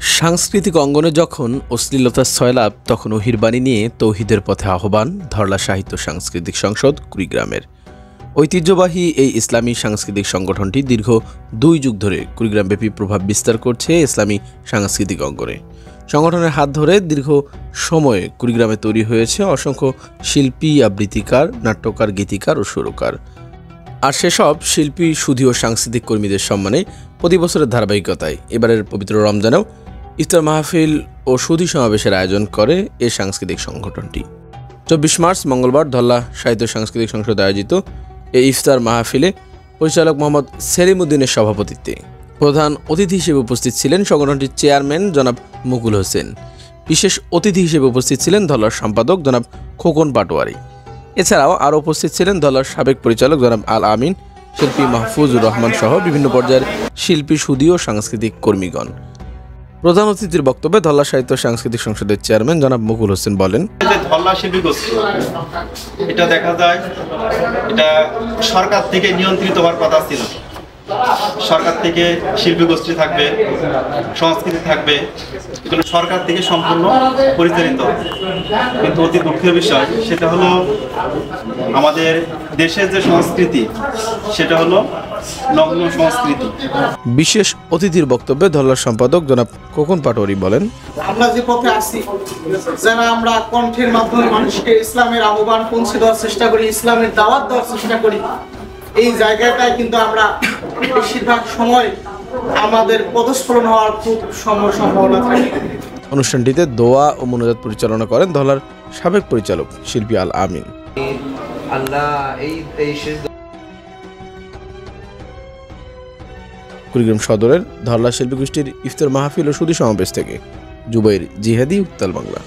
সাংস্কৃতিক অঙ্গনে যখন অশ্লীলতার সয়লাভ, তখন ওহির বাণী নিয়ে তৌহিদের পথে আহ্বান ধরলা সাহিত্য সাংস্কৃতিক সংসদ কুড়িগ্রামের। ঐতিহ্যবাহী এই ইসলামী সাংস্কৃতিক সংগঠনটি দীর্ঘ 2 যুগ ধরে কুড়িগ্রামব্যাপী প্রভাব বিস্তার করছে ইসলামী সাংস্কৃতিক অঙ্গনে। সংগঠনের হাত ধরে দীর্ঘ সময়ে কুড়িগ্রামে তৈরি হয়েছে অসংখ্য শিল্পী, আবৃত্তিকার, নাট্যকার, গীতিকার ও সুরকার। আর সেসব শিল্পী, সুধী ও সাংস্কৃতিক কর্মীদের সম্মানে প্রতি বছরের ধারাবাহিকতায় এবারের পবিত্র রমজানেও ইফতার মাহফিল ও সুধী সমাবেশের আয়োজন করে এ সাংস্কৃতিক সংগঠনটি। 24 মার্চ মঙ্গলবার ধরলা সাহিত্য সাংস্কৃতিক সংসদে আয়োজিত এই ইফতার মাহফিলে পরিচালক মোহাম্মদ সেলিম উদ্দিনের সভাপতিত্বে প্রধান অতিথি হিসেবে উপস্থিত ছিলেন সংগঠনটির চেয়ারম্যান জনাব মুকুল হোসেন। বিশেষ অতিথি হিসেবে উপস্থিত ছিলেন ধরলার সম্পাদক জনাব খোকন পাটোয়ারি। এছাড়াও আরও উপস্থিত ছিলেন ধরলার সাবেক পরিচালক জনাব আল আমিন, শিল্পী মাহফুজুর রহমান সহ বিভিন্ন পর্যায়ের শিল্পী, সুধী ও সাংস্কৃতিক কর্মীগণ। প্রধান অতিথির বক্তব্যে ধরলা সাহিত্য সাংস্কৃতিক সংসদের চেয়ারম্যান জনাব মুকুল হোসেন বলেন, ধরলা শিল্পী গোষ্ঠী এটা দেখা যায় এটা সরকার থেকে নিয়ন্ত্রিত হওয়ার কথা ছিল। সরকার থেকে শিল্পী গোষ্ঠী থাকবে, সংস্কৃতি থাকবে, এগুলো সরকার থেকে সম্পূর্ণ পরিচালিত। কিন্তু অতি দুঃখের বিষয় সেটা হলো আমাদের দেশের যে সংস্কৃতি সেটা হলো নগ্ন সংস্কৃতি। বিশেষ অতিথির বক্তব্যে ধরলার সম্পাদক জনাব খোকন পাটোয়ারি বলেন, আমরা যে পথে আসি, যারা আমরা কণ্ঠের মাধ্যমে মানুষকে ইসলামের আহ্বান পৌঁছে দেওয়ার চেষ্টা করি, ইসলামের দাওয়াত দেওয়ার চেষ্টা করি, এই জায়গাটায় কিন্তু আমরা বেশিরভাগ সময় আমাদের পদস্খলন হওয়ার খুব সম্ভাবনা থাকে। অনুষ্ঠানটিতে দোয়া ও মোনাজাত পরিচালনা করেন ধরলার সাবেক পরিচালক শিল্পী আল আমিন। কুড়িগ্রাম সদরের ধরলা শিল্পী গোষ্ঠীর ইফতার মাহফিল ও সুধী সমাবেশ থেকে জুবাইর জিহাদি, উত্তাল বাংলা।